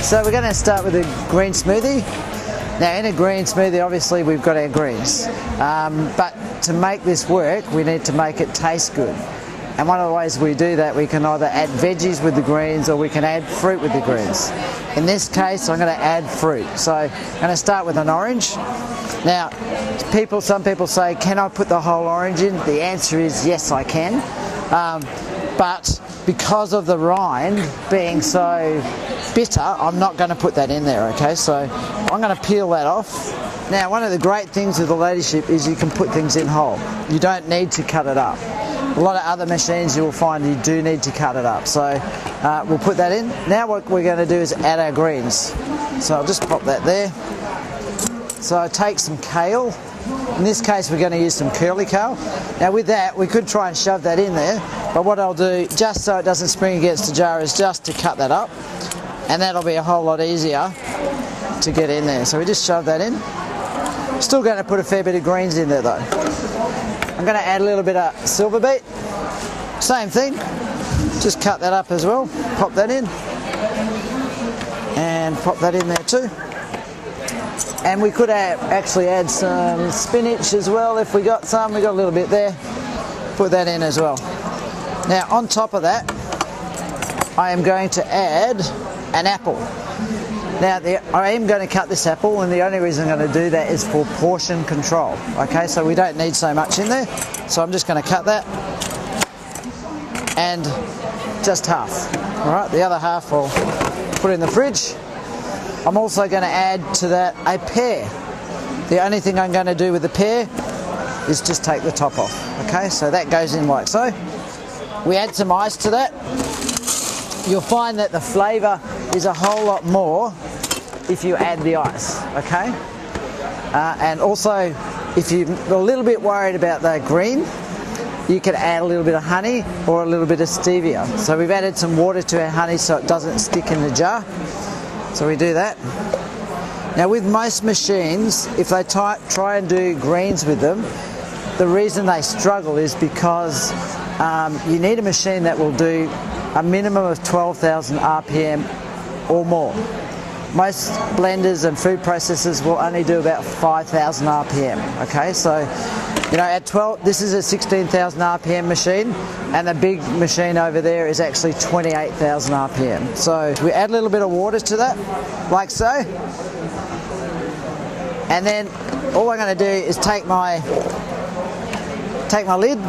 So we're going to start with a green smoothie. Now in a green smoothie, obviously we've got our greens, but to make this work, we need to make it taste good. And one of the ways we do that, we can either add veggies with the greens or we can add fruit with the greens. In this case, I'm going to add fruit. So I'm going to start with an orange. Now, some people say, can I put the whole orange in? The answer is yes, I can. But because of the rind being so bitter, I'm not going to put that in there, okay? So I'm going to peel that off. Now, one of the great things with the Ladyship is you can put things in whole. You don't need to cut it up. A lot of other machines you will find you do need to cut it up. So we'll put that in. Now what we're going to do is add our greens. So I'll just pop that there. So I take some kale. In this case we're going to use some curly kale. Now with that we could try and shove that in there, but what I'll do, just so it doesn't spring against the jar, is just to cut that up, and that'll be a whole lot easier to get in there. So we just shove that in. Still going to put a fair bit of greens in there though. I'm going to add a little bit of silver beet. Same thing, just cut that up as well, pop that in, and pop that in there too. And we could actually add some spinach as well if we got some. We got a little bit there. Put that in as well. Now on top of that, I am going to add an apple. Now I am going to cut this apple, and the only reason I'm going to do that is for portion control. Okay, so we don't need so much in there. So I'm just going to cut that, and just half. All right, the other half I'll put in the fridge. I'm also going to add to that a pear. The only thing I'm going to do with the pear is just take the top off. Okay, so that goes in like so. We add some ice to that. You'll find that the flavour is a whole lot more if you add the ice. Okay, and also if you're a little bit worried about the green, you can add a little bit of honey or a little bit of stevia. So we've added some water to our honey so it doesn't stick in the jar. So we do that. Now with most machines, if they try and do greens with them, the reason they struggle is because you need a machine that will do a minimum of 12,000 RPM or more. Most blenders and food processors will only do about 5,000 RPM. Okay, so you know, at 12, this is a 16,000 RPM machine, and the big machine over there is actually 28,000 RPM. So we add a little bit of water to that, like so. And then all I'm going to do is take my lid,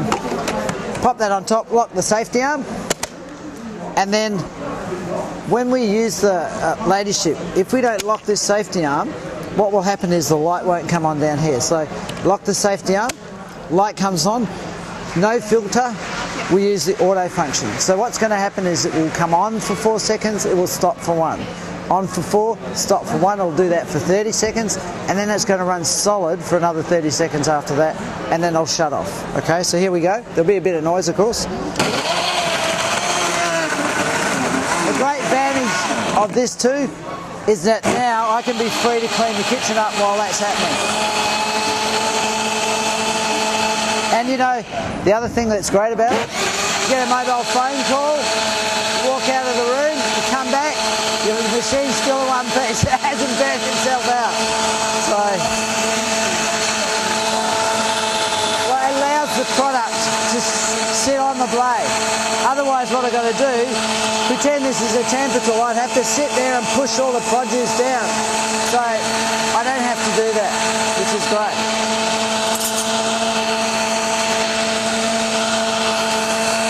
pop that on top, lock the safety arm, and then when we use the Ladyship, if we don't lock this safety arm, what will happen is the light won't come on down here. So lock the safety arm, light comes on, no filter, we use the auto function. So what's going to happen is it will come on for 4 seconds, it will stop for 1. On for 4, stop for 1, it'll do that for 30 seconds, and then it's going to run solid for another 30 seconds after that, and then I'll shut off. Okay, so here we go. There'll be a bit of noise, of course. The great advantage of this too is that now I can be free to clean the kitchen up while that's happening. And you know, the other thing that's great about it, you get a mobile phone call, you walk out of the room, you come back, your machine's still in one piece, it hasn't burnt itself out. So, well, it allows the product to sit on the blade. Otherwise what I've got to do, pretend this is a temper tool, I'd have to sit there and push all the produce down. So I don't have to do that, which is great.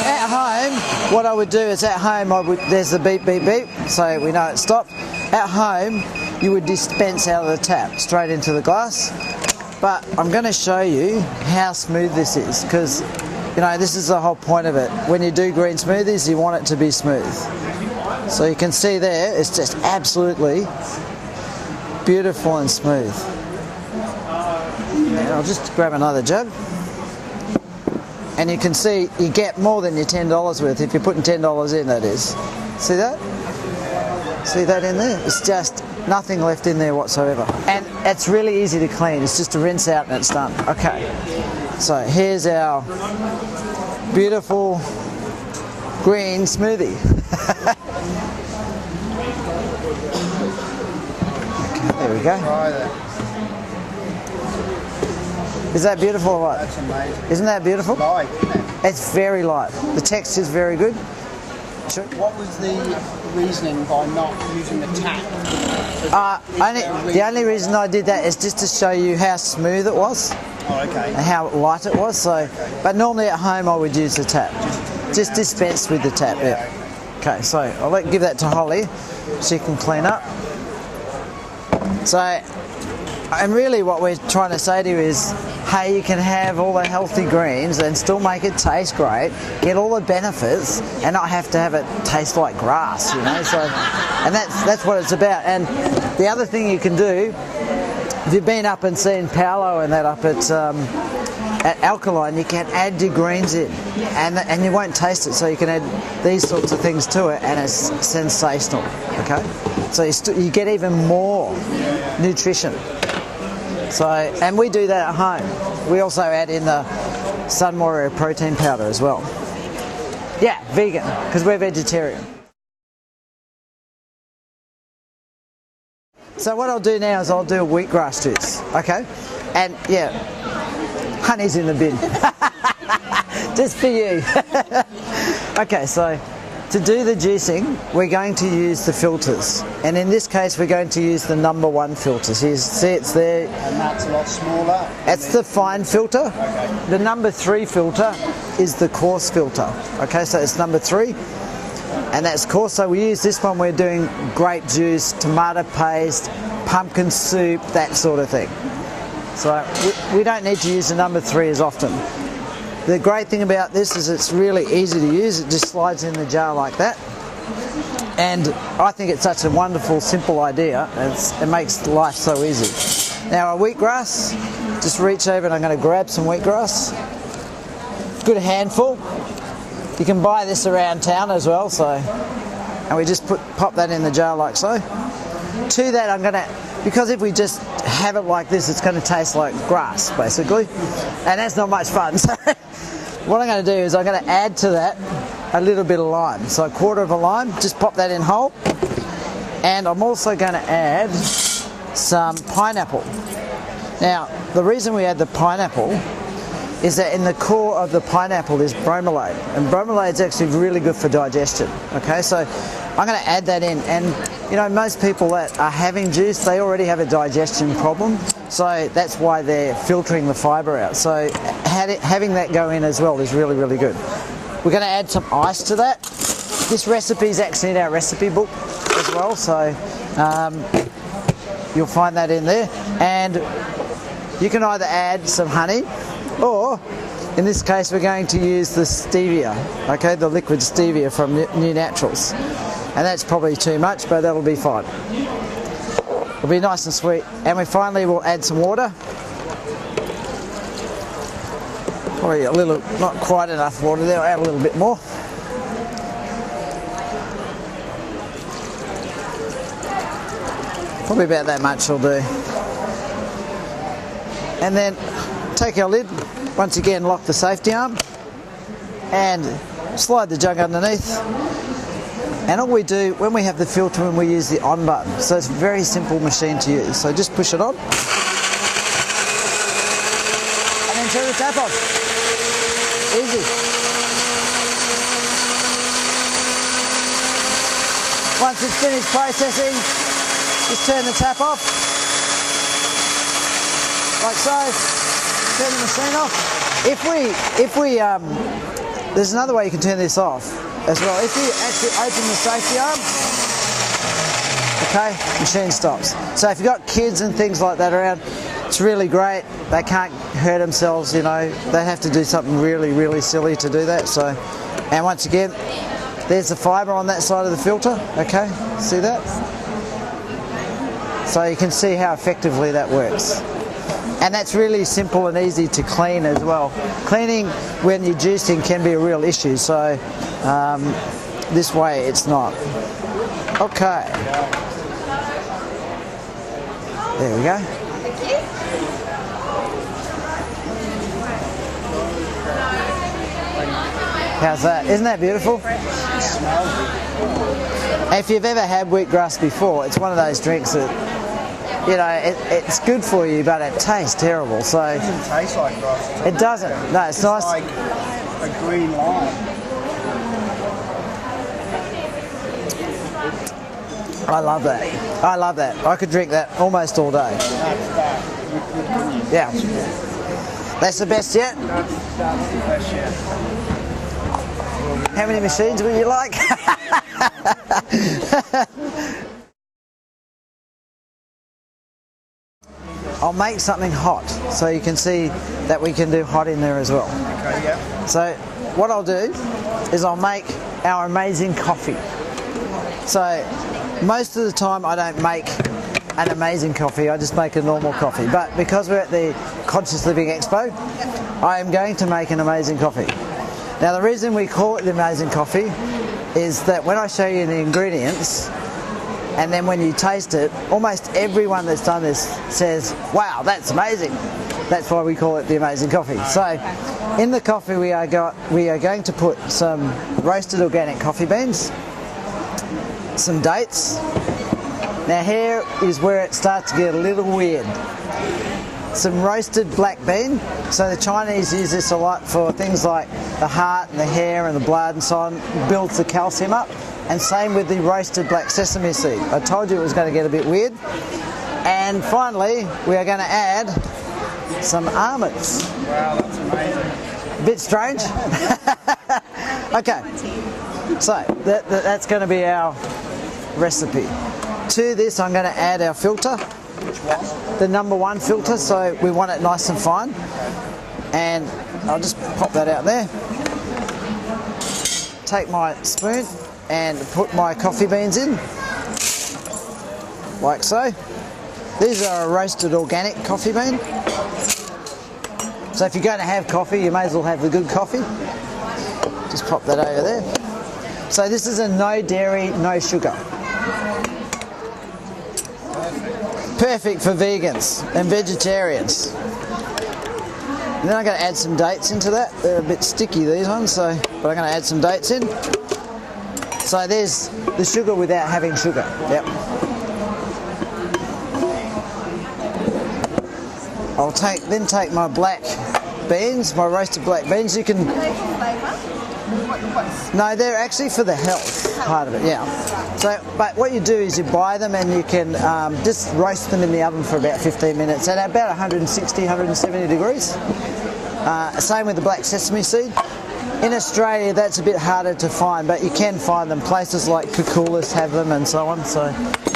At home, what I would do is there's the beep, beep, beep, so we know it's stopped. At home, you would dispense out of the tap straight into the glass. But I'm going to show you how smooth this is, because you know, this is the whole point of it. When you do green smoothies, you want it to be smooth. So you can see there, it's just absolutely beautiful and smooth. And I'll just grab another jug. And you can see you get more than your $10 worth if you're putting $10 in, that is. See that? See that in there? It's just nothing left in there whatsoever. And it's really easy to clean. It's just to rinse out and it's done. Okay. So here's our beautiful green smoothie. Okay, there we go. Try that. Is that beautiful or what? That's amazing. Isn't that beautiful? Light, isn't it? It's very light. The texture's very good. What was the reasoning by not using the tap? The only reason I did that is just to show you how smooth it was. Oh, okay. And how light it was. So, but normally at home I would use the tap. Just dispense with the tap. Yeah. Okay, so I'll give that to Holly so you can clean up. So, and really what we're trying to say to you is, hey, you can have all the healthy greens and still make it taste great, get all the benefits, and not have to have it taste like grass, you know. So, and that's what it's about. And the other thing you can do, if you've been up and seen Paolo and that up at Alkaline, you can add your greens in, and you won't taste it. So you can add these sorts of things to it, and it's sensational. Okay, so you get even more nutrition. So, and we do that at home. We also add in the Sun Warrior protein powder as well. Yeah, vegan, because we're vegetarian. So what I'll do now is I'll do a wheatgrass juice, okay? And yeah, honey's in the bin. Just for you. Okay, so to do the juicing, we're going to use the filters. And in this case, we're going to use the number 1 filter. So you see it's there. And that's a lot smaller? That's the fine filter. Okay. The number 3 filter is the coarse filter. Okay, so it's number 3. And that's coarse. So we use this one, we're doing grape juice, tomato paste, pumpkin soup, that sort of thing. So we don't need to use the number 3 as often. The great thing about this is it's really easy to use. It just slides in the jar like that. And I think it's such a wonderful, simple idea. It makes life so easy. Now our wheatgrass, just reach over and I'm going to grab some wheatgrass. Good handful. You can buy this around town as well, so, and we just pop that in the jar like so. To that I'm going to, because if we just have it like this, it's going to taste like grass basically, and that's not much fun. So what I'm going to do is I'm going to add to that a little bit of lime. So a quarter of a lime, just pop that in whole. And I'm also going to add some pineapple. Now, the reason we add the pineapple is that in the core of the pineapple is bromelain. And bromelain is actually really good for digestion. Okay, so I'm going to add that in. And, you know, most people that are having juice, they already have a digestion problem. So that's why they're filtering the fibre out. So having that go in as well is really, really good. We're going to add some ice to that. This recipe is actually in our recipe book as well. So you'll find that in there. And you can either add some honey, or in this case we're going to use the stevia, okay, the liquid stevia from New Naturals. And that's probably too much, but that'll be fine. It'll be nice and sweet. And we finally will add some water. Probably a little, not quite enough water there, I'll add a little bit more. Probably about that much will do. And then take our lid, once again lock the safety arm and slide the jug underneath. And all we do when we have the filter in, we use the on button. So it's a very simple machine to use. So just push it on and then turn the tap off. Easy. Once it's finished processing, just turn the tap off, like so. Turn the machine off. There's another way you can turn this off as well. If you actually open the safety arm, okay, machine stops. So if you've got kids and things like that around, it's really great. They can't hurt themselves, you know. They have to do something really, really silly to do that. So, and once again, there's the fibre on that side of the filter. Okay, see that? So you can see how effectively that works. And that's really simple and easy to clean as well. Cleaning when you're juicing can be a real issue, so this way it's not. Okay. There we go. How's that? Isn't that beautiful? If you've ever had wheatgrass before, it's one of those drinks that, you know, it's good for you, but it tastes terrible. So It doesn't taste like grass. it doesn't. No, it's nice. Like a green lime. I love that. I love that. I could drink that almost all day. Yeah. That's the best yet? That's the best yet. How many machines would you like? I'll make something hot so you can see that we can do hot in there as well. Okay, yeah. So what I'll do is I'll make our amazing coffee. So most of the time I don't make an amazing coffee, I just make a normal coffee. But because we're at the Conscious Living Expo, I am going to make an amazing coffee. Now the reason we call it the amazing coffee is that when I show you the ingredients and then when you taste it, almost everyone that's done this says, wow, that's amazing. That's why we call it the amazing coffee. So in the coffee we are going to put some roasted organic coffee beans, some dates. Now here is where it starts to get a little weird. Some roasted black bean. So the Chinese use this a lot for things like the heart and the hair and the blood and so on. Builds the calcium up. And same with the roasted black sesame seed. I told you it was going to get a bit weird. And finally, we are going to add some almonds. Wow, that's amazing. Bit strange. Okay, so that's going to be our recipe. To this, I'm going to add our filter. Which one? The number 1 filter, so we want it nice and fine. And I'll just pop that out there. Take my spoon and put my coffee beans in, like so. These are a roasted organic coffee bean. So if you're going to have coffee, you may as well have the good coffee. Just pop that over there. So this is a no dairy, no sugar. Perfect for vegans and vegetarians. And then I'm going to add some dates into that. They're a bit sticky, these ones, but I'm going to add some dates in. So there's the sugar without having sugar. Yep. I'll then take my black beans, my roasted black beans. You can. No, they're actually for the health part of it. Yeah. So, but what you do is you buy them and you can just roast them in the oven for about 15 minutes at about 160, 170 degrees. Same with the black sesame seed. In Australia, that's a bit harder to find, but you can find them. Places like Kukulas have them and so on. So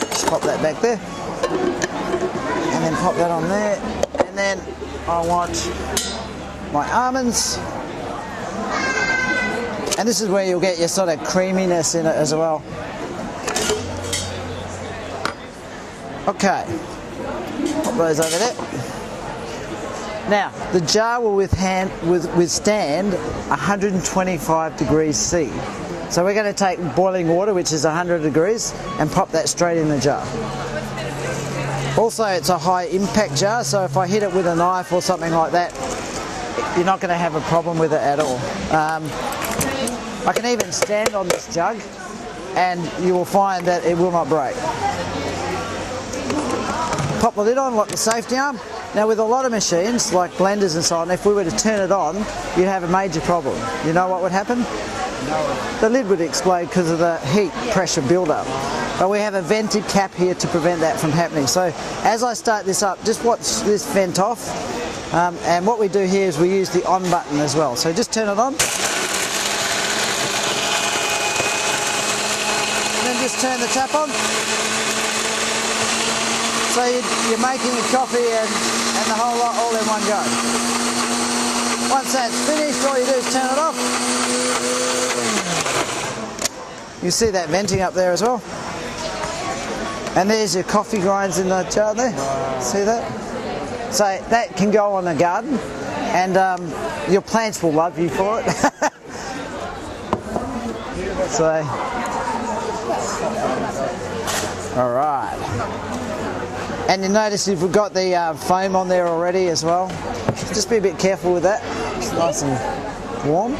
just pop that back there. And then pop that on there. And then I want my almonds. And this is where you'll get your sort of creaminess in it as well. Okay. Pop those over there. Now, the jar will withstand 125 degrees C. So we're going to take boiling water, which is 100 degrees, and pop that straight in the jar. Also, it's a high impact jar, so if I hit it with a knife or something like that, you're not going to have a problem with it at all. I can even stand on this jug and you will find that it will not break. Pop the lid on, like the safety arm. Now with a lot of machines, like blenders and so on, if we were to turn it on, you'd have a major problem. You know what would happen? No. The lid would explode because of the heat pressure build-up. But we have a vented cap here to prevent that from happening. So as I start this up, just watch this vent off. And what we do here is we use the on button as well. So just turn it on. And then just turn the tap on. So you're making a coffee and the whole lot all in one go. Once that's finished, all you do is turn it off. You see that venting up there as well. And there's your coffee grinds in the jar there. See that? So that can go on the garden and your plants will love you for it. So, all right. And you notice you've got the foam on there already as well. Just be a bit careful with that. It's nice and warm.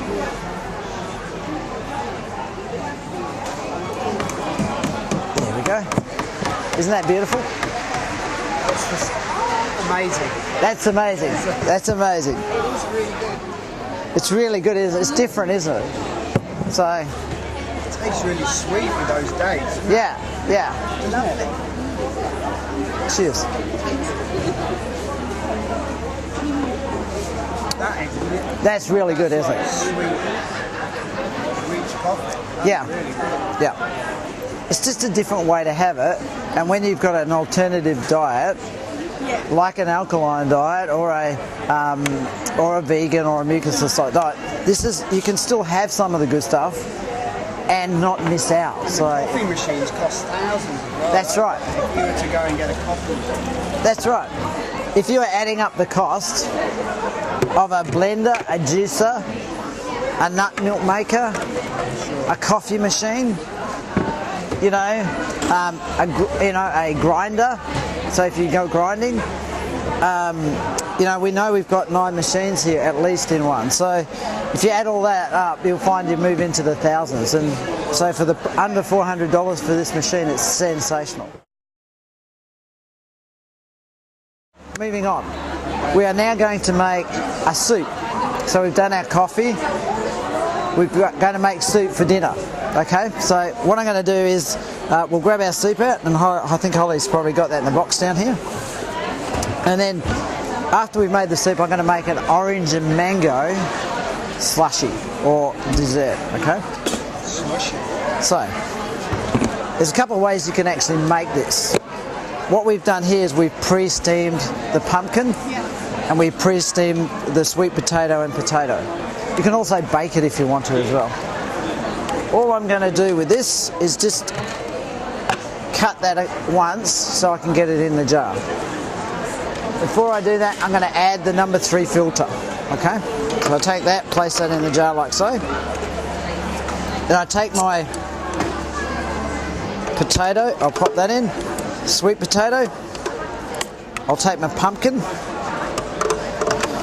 Isn't that beautiful? It's just amazing. That's amazing. That's amazing. It is really good. It's really good, isn't it? It's different, isn't it? So, It tastes really sweet with those dates. yeah, yeah. Lovely. Cheers. That is That's really good, isn't it? sweet, rich coffee. Yeah. Really good. Yeah. It's just a different way to have it, and when you've got an alternative diet, like an alkaline diet or a vegan or a mucus diet, you can still have some of the good stuff and not miss out. So Coffee machines cost thousands as well. that's right. If you were to go and get a coffee. That's right. If you were adding up the cost of a blender, a juicer, a nut milk maker, a coffee machine, a grinder. So if you go grinding, we know we've got 9 machines here at least in one. So if you add all that up, you'll find you move into the thousands. And so for the under $400 for this machine, it's sensational. Moving on, we are now going to make a soup. So we've done our coffee. We're going to make soup for dinner. Okay, so what I'm going to do is we'll grab our soup out, and I think Holly's probably got that in the box down here. And then after we've made the soup, I'm going to make an orange and mango slushy or dessert. Okay. Slushy. So there's a couple of ways you can actually make this. What we've done here is we've pre-steamed the pumpkin, and we pre-steamed the sweet potato and potato. You can also bake it if you want to as well. All I'm going to do with this is just cut that at once so I can get it in the jar. Before I do that, I'm going to add the number 3 filter. Okay? So I take that, place that in the jar like so. Then I take my potato, I'll pop that in. Sweet potato. I'll take my pumpkin.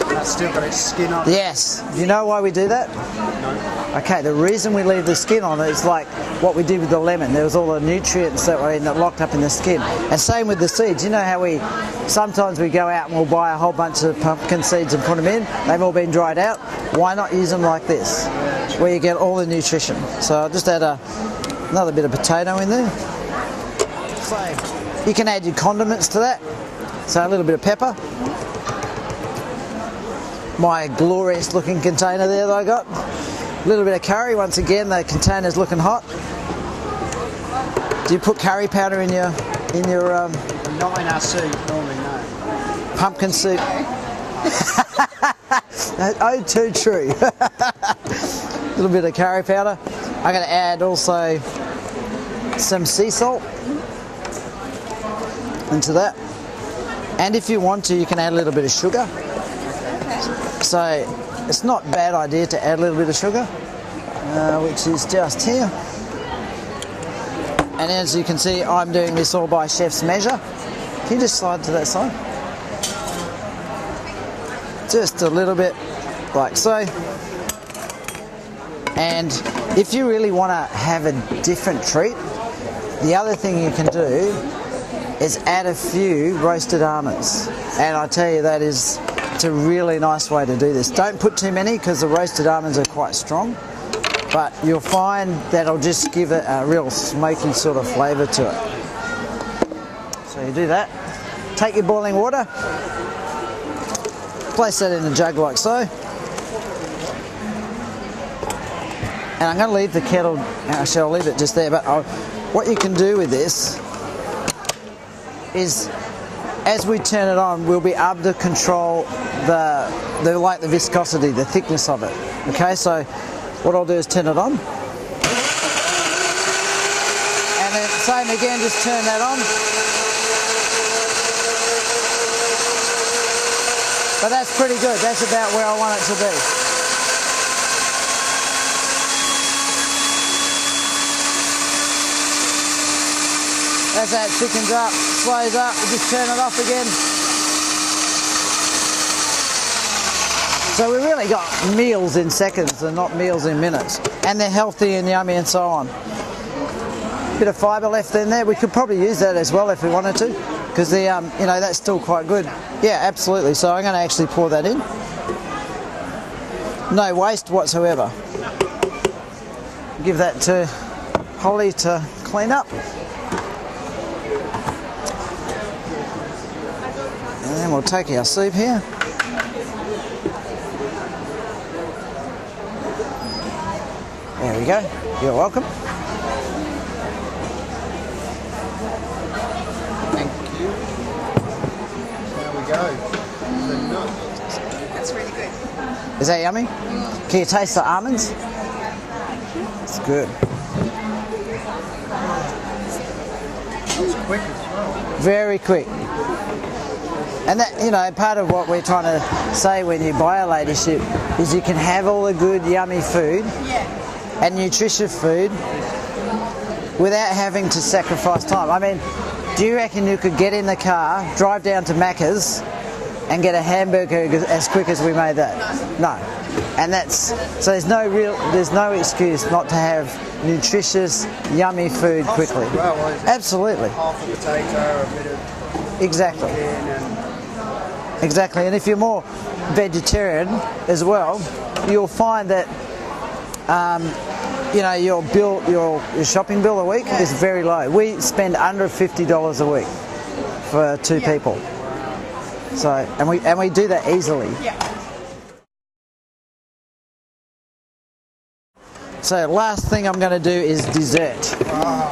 That's still got its skin on. Yes. You know why we do that? No. Okay, the reason we leave the skin on is like what we did with the lemon. There was all the nutrients that were locked up in the skin. And same with the seeds. You know how sometimes we go out and we'll buy a whole bunch of pumpkin seeds and put them in. They've all been dried out. Why not use them like this, where you get all the nutrition? So I'll just add another bit of potato in there. So you can add your condiments to that. So a little bit of pepper. My glorious looking container there that I got. A little bit of curry. Once again, the container's looking hot. Do you put curry powder in your Not in our soup normally, no. pumpkin soup? Oh, too true. A little bit of curry powder. I'm going to add also some sea salt into that. And if you want to, you can add a little bit of sugar. So it's not a bad idea to add a little bit of sugar, which is just here. And as you can see, I'm doing this all by chef's measure. Can you just slide to that side? Just a little bit like so. And if you really want to have a different treat, the other thing you can do is add a few roasted almonds. And I tell you, it's a really nice way to do this. Don't put too many because the roasted almonds are quite strong, but you'll find that'll just give it a real smoky sort of flavour to it. So you do that. Take your boiling water, place that in the jug like so. And I'm going to leave the kettle, actually I'll leave it just there, but what you can do with this is as we turn it on, we'll be able to control the viscosity, the thickness of it. Okay, so what I'll do is turn it on. And then same again, just turn that on. But that's pretty good. That's about where I want it to be. As that thickens up, slows up, we just turn it off again. So we really got meals in seconds and not meals in minutes. And they're healthy and yummy and so on. bit of fibre left in there. We could probably use that as well if we wanted to, because the you know, that's still quite good. Yeah, absolutely. So I'm going to actually pour that in. No waste whatsoever. Give that to Holly to clean up. And then we'll take our soup here. There we go. You're welcome. Thank you. There we go. That's really good. Is that yummy? Can you taste the almonds? It's good. It's quick as well. Very quick. And that, you know, part of what we're trying to say when you buy a ladyship is you can have all the good, yummy food and nutritious food without having to sacrifice time. I mean, do you reckon you could get in the car, drive down to Macca's and get a hamburger as quick as we made that? No. And that's, so there's no excuse not to have nutritious, yummy food quickly. Well, absolutely. Half a potato, a bit of exactly. Exactly. And if you're more vegetarian as well, you'll find that you know, your shopping bill a week is very low. We spend under $50 a week for two people. So and we do that easily. So last thing I'm going to do is dessert. wow.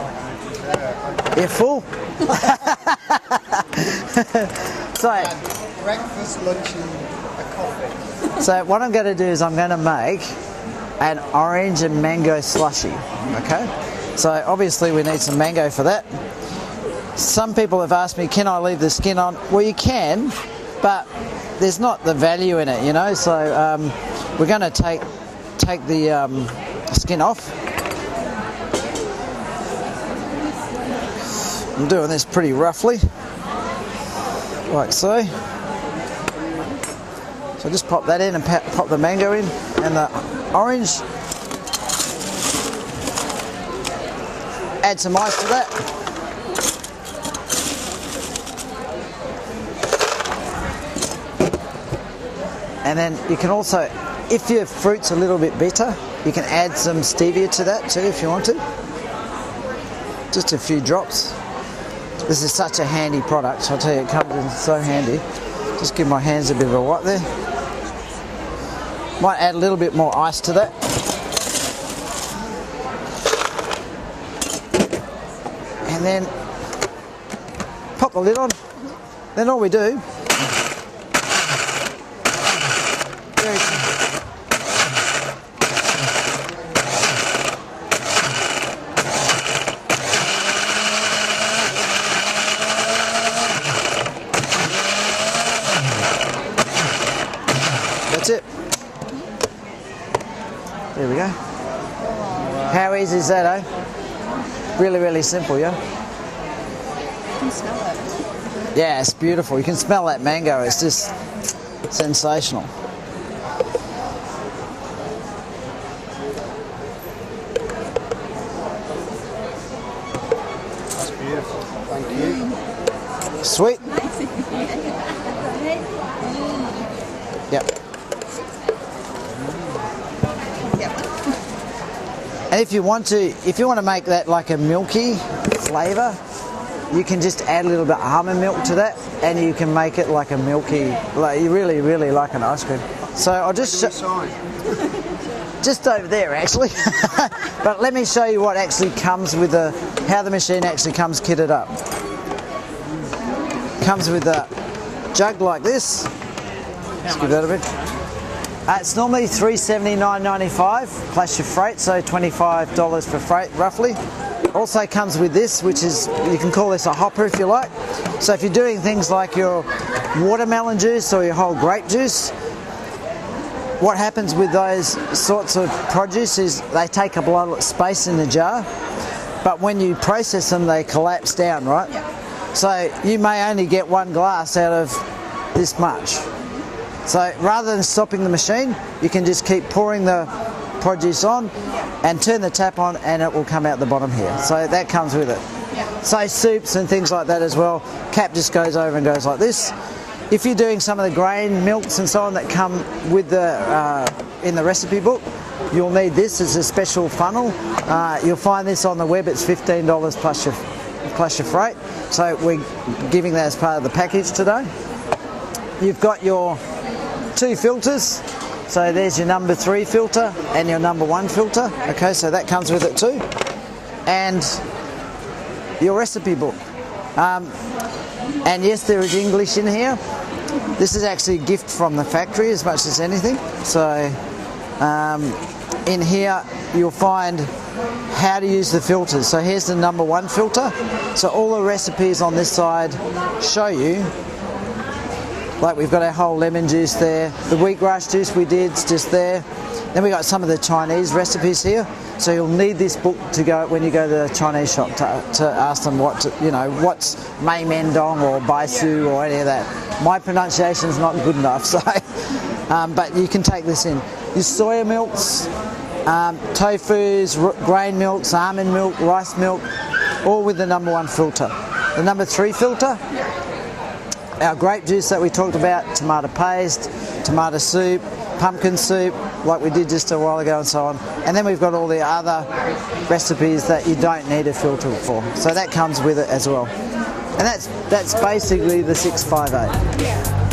You're full? So Breakfast, lunch and a coffee. so what I'm going to do is I'm going to make an orange and mango slushy. Okay? So obviously we need some mango for that. Some people have asked me, can I leave the skin on? Well, you can, but there's not the value in it, you know. So we're going to take the skin off. I'm doing this pretty roughly, like so. So just pop that in and pop the mango in and the orange. Add some ice to that. And then you can also, if your fruit's a little bit bitter, you can add some stevia to that too if you want to. Just a few drops. This is such a handy product, I'll tell you, it comes in so handy. Just give my hands a bit of a wipe there. Might add a little bit more ice to that. And then pop the lid on. Then all we do, very simple. That's it. There we go. How easy is that, eh? Really, really simple, yeah? You can smell it. Yeah, it's beautiful. You can smell that mango. It's just sensational. That's beautiful. Thank you. Sweet. Yep. And if you want to make that like a milky flavour, you can just add a little bit of almond milk to that, and you can make it like a milky, like you really, really like an ice cream. So I'll just just over there actually. But let me show you what actually comes with how the machine actually comes kitted up. Comes with a jug like this. Let's give that a bit. It's normally $379.95 plus your freight, so $25 for freight roughly. Also comes with this, which is, you can call this a hopper if you like. So if you're doing things like your watermelon juice or your whole grape juice, what happens with those sorts of produce is they take up a lot of space in the jar, but when you process them they collapse down, right? So you may only get one glass out of this much. So rather than stopping the machine, you can just keep pouring the produce on and turn the tap on and it will come out the bottom here. So that comes with it. So soups and things like that as well, cap just goes over and goes like this. If you're doing some of the grain milks and so on that come with the in the recipe book, you'll need this as a special funnel. You'll find this on the web. It's $15 plus your freight. So we're giving that as part of the package today. You've got your 2 filters. So there's your number 3 filter and your number 1 filter. Okay, so that comes with it too. And your recipe book. And yes, there is English in here. This is actually a gift from the factory as much as anything. So in here you'll find how to use the filters. So here's the number 1 filter. So all the recipes on this side show you, like we've got our whole lemon juice there. The wheatgrass juice we did is just there. Then we got some of the Chinese recipes here. So you'll need this book to go when you go to the Chinese shop to ask them what's Mei Mendong or Baisu or any of that. My pronunciation is not good enough, so but you can take this in. Your soya milks, tofus, grain milks, almond milk, rice milk, all with the number 1 filter. The number 3 filter, our grape juice that we talked about, tomato paste, tomato soup, pumpkin soup, like we did just a while ago and so on. And then we've got all the other recipes that you don't need a filter for. So that comes with it as well. And that's basically the 658.